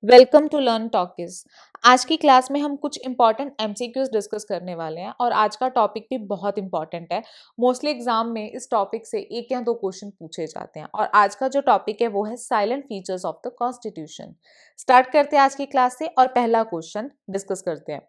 Welcome to learn talkies. आज की class में हम कुछ इंपॉर्टेंट एमसीक्यूज डिस्कस करने वाले हैं और आज का टॉपिक भी बहुत इंपॉर्टेंट है। मोस्टली एग्जाम में इस टॉपिक से एक या दो क्वेश्चन पूछे जाते हैं और आज का जो टॉपिक है वो है salient features of the constitution. Start करते हैं आज की क्लास से और पहला क्वेश्चन डिस्कस करते हैं।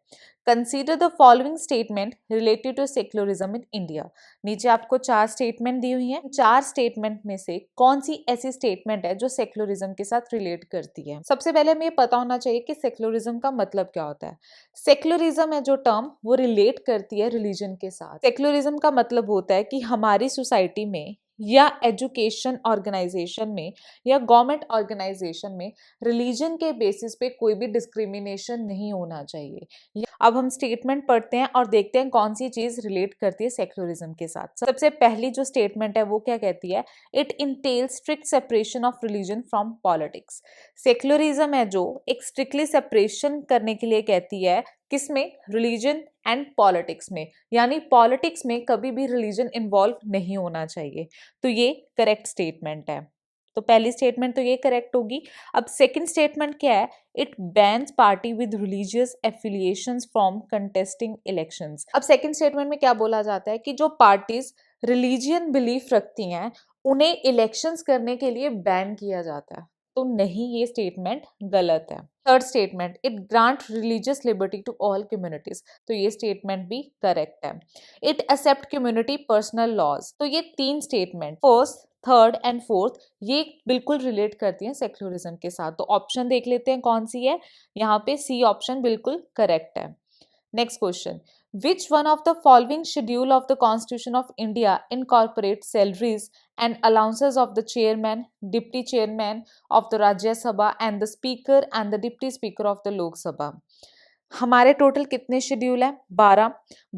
Consider the following statement related to secularism in India. नीचे आपको चार स्टेटमेंट दी हुई हैं। चार स्टेटमेंट में से कौन सी ऐसी स्टेटमेंट है जो सेक्युलरिज्म के साथ रिलेट करती है? सबसे पहले हमें ये पता होना चाहिए कि सेक्युलरिज्म का मतलब क्या होता है। सेक्युलरिज्म है जो टर्म वो रिलेट करती है रिलीजन के साथ। सेक्युलरिज्म का मतलब होता है कि हमारी सोसाइटी में या एजुकेशन ऑर्गेनाइजेशन में या गवर्नमेंट ऑर्गेनाइजेशन में रिलीजन के बेसिस पे कोई भी डिस्क्रिमिनेशन नहीं होना चाहिए। अब हम स्टेटमेंट पढ़ते हैं और देखते हैं कौन सी चीज रिलेट करती है सेक्युलरिज्म के साथ। सबसे पहली जो स्टेटमेंट है वो क्या कहती है? It entails strict separation of religion from politics. Secularism है जो एक स्ट्रिक्टली सेपरेशन करने के लिए कहती है, किसमें? रिलीजन एंड पॉलिटिक्स में, यानी पॉलिटिक्स में कभी भी रिलीजन इन्वॉल्व नहीं होना चाहिए। तो ये करेक्ट स्टेटमेंट है। तो पहली स्टेटमेंट तो ये करेक्ट होगी। अब सेकंड स्टेटमेंट क्या है? It bans party with religious affiliations from contesting elections. अब सेकंड स्टेटमेंट में क्या बोला जाता है कि जो पार्टीज रिलीजियन बिलीफ रखती हैं उन्हें इलेक्शंस करने के लिए बैन किया जाता है। तो नहीं, ये स्टेटमेंट गलत है। Third statement, it grant religious liberty to all communities. तो ये स्टेटमेंट भी करेक्ट है। It except community personal laws. तो ये तीन statement, first, third and fourth, ये बिल्कुल रिलेट करती हैं सेक्युलरिज्म के साथ। तो ऑप्शन देख लेते हैं कौन सी है। यहाँ पे सी ऑप्शन बिल्कुल करेक्ट है। Next question, which one of the following schedule of the Constitution of India incorporates salaries and allowances of the chairman, deputy chairman of the Rajya Sabha and the speaker and the deputy speaker of the Lok Sabha? हमारे total कितने schedule है? 12।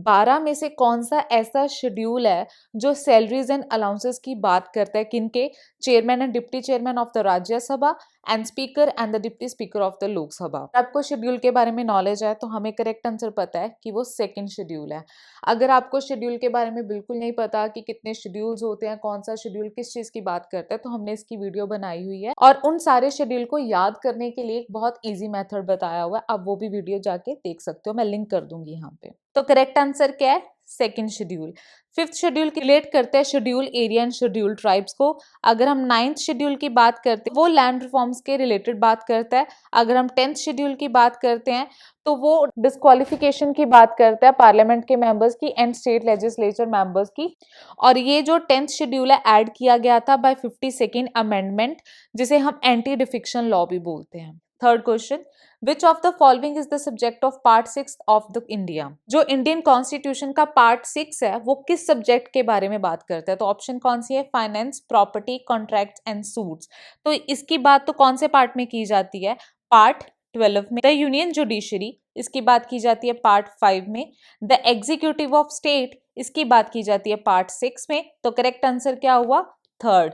12 में से कौन सा ऐसा schedule है जो सैलरीज एंड अलाउंसेस की बात करता है? किनके? Chairman and deputy chairman of the Rajya Sabha and speaker and the deputy speaker of the Lok Sabha. आपको शेड्यूल के बारे में नॉलेज है तो हमें करेक्ट आंसर पता है कि वो सेकंड शेड्यूल है। अगर आपको शेड्यूल के बारे में बिल्कुल नहीं पता कि कितने शेड्यूल्स होते हैं, कौन सा शेड्यूल किस चीज की बात करता है, तो हमने इसकी वीडियो बनाई हुई है और उन सारे शेड्यूल को याद करने के लिए एक बहुत ईजी मेथड बताया हुआ है। आप वो भी वीडियो जाके देख सकते हो, मैं लिंक कर दूंगी यहाँ पे। तो करेक्ट आंसर क्या है? Second schedule. Fifth schedule relate करते हैं schedule area and schedule tribes को। अगर हम नाइन्थ शेड्यूल की बात करते हैं वो लैंड रिफॉर्म्स के रिलेटेड बात करता है। अगर हम 10th शेड्यूल की बात करते हैं तो वो डिस्क्वालिफिकेशन की बात करता है पार्लियामेंट के मेंबर्स की एंड स्टेट लेजिस्लेचर मेंबर्स की। और ये जो 10th शेड्यूल है ऐड किया गया था बाय 52nd अमेंडमेंट, जिसे हम एंटी डिफिक्शन लॉ भी बोलते हैं। Third question, which of the following is the subject of part 6 of the India? जो इंडियन कॉन्स्टिट्यूशन का पार्ट 6 है वो किस सब्जेक्ट के बारे में बात करता है? तो ऑप्शन कौन सी है? Finance, property, contracts and suits. तो इसकी बात तो कौन से पार्ट में की जाती है? पार्ट 12 में। द यूनियन जुडिशरी, इसकी बात की जाती है पार्ट 5 में। द एग्जीक्यूटिव ऑफ स्टेट, इसकी बात की जाती है पार्ट 6 में। तो करेक्ट आंसर क्या हुआ? Third.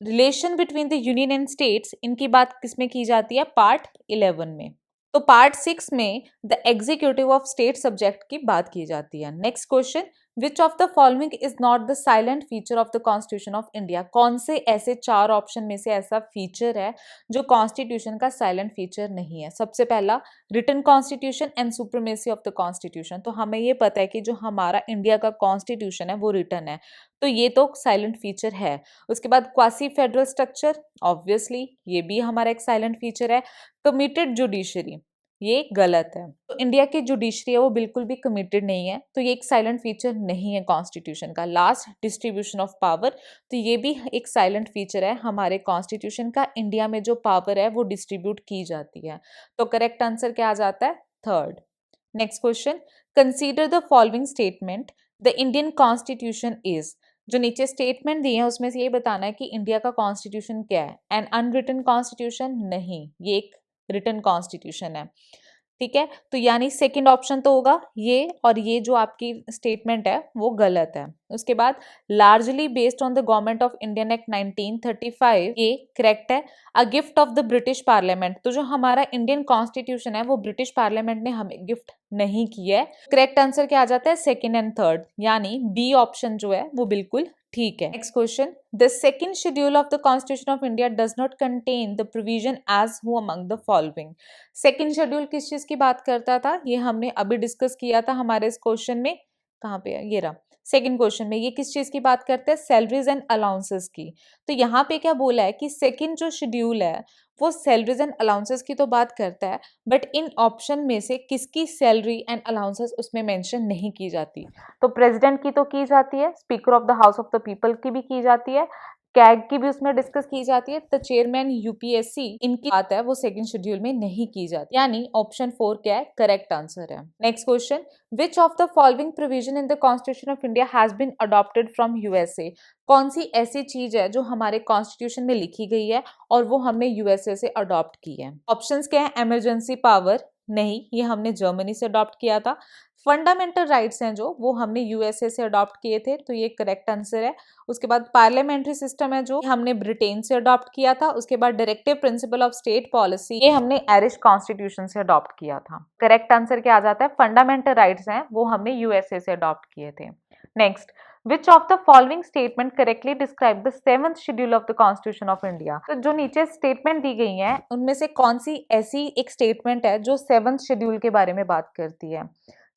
Relation between the union and states, इनकी बात किसमें की जाती है? पार्ट 11 में। तो पार्ट 6 में the executive of state subject की बात की जाती है। Next question, which of the following is not the salient feature of the constitution of India? कौन से ऐसे चार ऑप्शन में से ऐसा फीचर है जो कॉन्स्टिट्यूशन का साइलेंट फीचर नहीं है? सबसे पहला, written constitution and supremacy of the constitution. तो हमें ये पता है कि जो हमारा इंडिया का कॉन्स्टिट्यूशन है वो रिटन है, तो ये तो साइलेंट फीचर है। उसके बाद क्वासी फेडरल स्ट्रक्चर, ऑब्वियसली ये भी हमारा एक साइलेंट फीचर है। कमिटेड जुडिशरी, ये गलत है। तो इंडिया की जुडिशरी है वो बिल्कुल भी कमिटेड नहीं है, तो ये एक साइलेंट फीचर नहीं है कॉन्स्टिट्यूशन का। लास्ट, डिस्ट्रीब्यूशन ऑफ पावर, तो ये भी एक साइलेंट फीचर है हमारे कॉन्स्टिट्यूशन का। इंडिया में जो पावर है वो डिस्ट्रीब्यूट की जाती है। तो करेक्ट आंसर क्या आ जाता है? Third. Next question, consider the following statement, the Indian constitution is. जो नीचे स्टेटमेंट दिए हैं उसमें से ये बताना है कि इंडिया का कॉन्स्टिट्यूशन क्या है। An unwritten constitution? नहीं, ये एक रिटन कॉन्स्टिट्यूशन है। ठीक है, तो यानी सेकंड ऑप्शन तो होगा ये, और ये जो आपकी स्टेटमेंट है वो गलत है। उसके बाद largely based on the government of Indian act 1935, ये करेक्ट है। A gift of the British parliament, तो जो हमारा इंडियन कॉन्स्टिट्यूशन है वो ब्रिटिश पार्लियामेंट ने हमें गिफ्ट नहीं किया है। करेक्ट आंसर क्या आ जाता है? सेकंड एंड थर्ड, यानी बी ऑप्शन जो है वो बिल्कुल ठीक है। Next question, the second schedule of the constitution of India does not contain the provision as who among the following. Second schedule किस चीज की बात करता था, ये हमने अभी डिस्कस किया था हमारे इस क्वेश्चन में। कहाँ पे है, ये रहा सेकंड क्वेश्चन में। ये किस चीज की बात करते हैं, सैलरीज एंड अलाउंसेस की। तो यहाँ पे क्या बोला है कि सेकंड जो शेड्यूल है वो सैलरीज एंड अलाउंसेस की तो बात करता है, बट इन ऑप्शन में से किसकी सैलरी एंड अलाउंसेस उसमें मेंशन नहीं की जाती। तो प्रेसिडेंट की तो की जाती है, speaker of the house of the people की भी की जाती है, कैग की भी उसमें डिस्कस की जाती है, तो चेयरमैन यूपीएससी इनकी बात है वो सेकंड शेड्यूल में नहीं की जाती, यानी ऑप्शन 4 क्या है, करेक्ट आंसर है। Next question, which of the following provision in the constitution of India has been adopted from USA. कौन सी ऐसी चीज है जो हमारे कॉन्स्टिट्यूशन में लिखी गई है और वो हमने यूएसए से अडॉप्ट की है। ऑप्शंस क्या है, इमरजेंसी पावर, नहीं ये हमने जर्मनी से अडॉप्ट किया था। फंडामेंटल राइट्स हैं जो, वो हमने यूएसए से अडॉप्ट किए थे, तो ये करेक्ट आंसर है। उसके बाद पार्लियामेंट्री सिस्टम है जो हमने ब्रिटेन से अडॉप्ट किया था। उसके बाद directive principle of state policy, ये हमने आयरिश कॉन्स्टिट्यूशन से अडॉप्ट किया था। करेक्ट आंसर क्या आ जाता है, फंडामेंटल राइट्स हैं वो हमने यूएसए से अडॉप्ट किए थे। Next, Which of the following statement correctly describe the 7th schedule of the Constitution of India? तो जो नीचे स्टेटमेंट दी गई हैं उनमें से कौन सी ऐसी एक स्टेटमेंट है जो 7th शेड्यूल के बारे में बात करती है।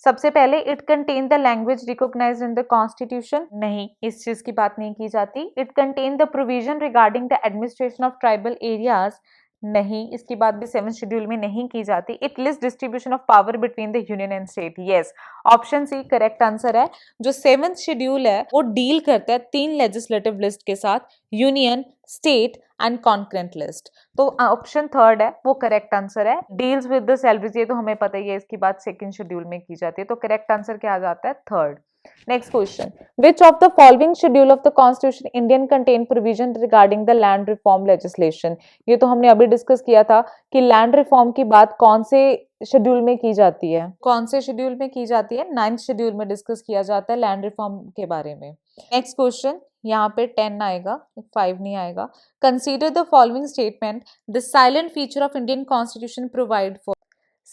सबसे पहले, it contain the language recognised in the constitution, नहीं इस चीज की बात नहीं की जाती। It contain the provision regarding the administration of tribal areas, नहीं इसकी बात भी 7th शेड्यूल में नहीं की जाती। It list distribution of power between the union and state, yes option c correct answer है। जो 7th शेड्यूल है वो डील करता है 3 लेजिस्लेटिव लिस्ट के साथ, union, state and concurrent list. तो ऑप्शन 3 है वो करेक्ट आंसर है। डील्स विद द सैलरीज, ये तो हमें पता ही है, इसकी बात 2nd शेड्यूल में की जाती है, तो करेक्ट आंसर क्या आ जाता है, 3rd। Next question, which of the following schedule of the Constitution Indian contain provision regarding the land reform legislation? ये तो हमने अभी डिस्कस किया था कि लैंड रिफॉर्म की बात कौन से शेड्यूल में की जाती है, कौन से शेड्यूल में की जाती है, 9th शेड्यूल में डिस्कस किया जाता है लैंड रिफॉर्म के बारे में। नेक्स्ट क्वेश्चन, यहाँ पे 10 आएगा, 5 नहीं आएगा। Consider the following statement, the salient feature of Indian constitution provide for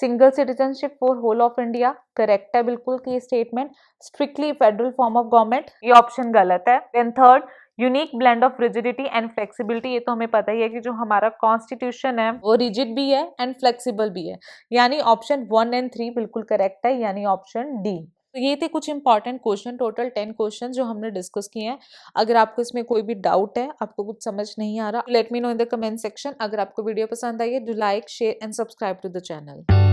single citizenship for whole of India, correct है बिल्कुल कि ये statement. Strictly federal form of government, ये ऑप्शन गलत है। Then 3rd, unique blend of rigidity and flexibility, ये तो हमें पता ही है कि जो हमारा कॉन्स्टिट्यूशन है वो रिजिड भी है एंड फ्लेक्सिबल भी है, यानी ऑप्शन 1 एंड 3 बिल्कुल करेक्ट है, यानी ऑप्शन डी। तो ये थे कुछ इंपॉर्टेंट क्वेश्चन, टोटल 10 क्वेश्चन जो हमने डिस्कस किए हैं। अगर आपको इसमें कोई भी डाउट है, आपको कुछ समझ नहीं आ रहा, let me know in the comment section. अगर आपको वीडियो पसंद आई है, do like, share and subscribe to the channel.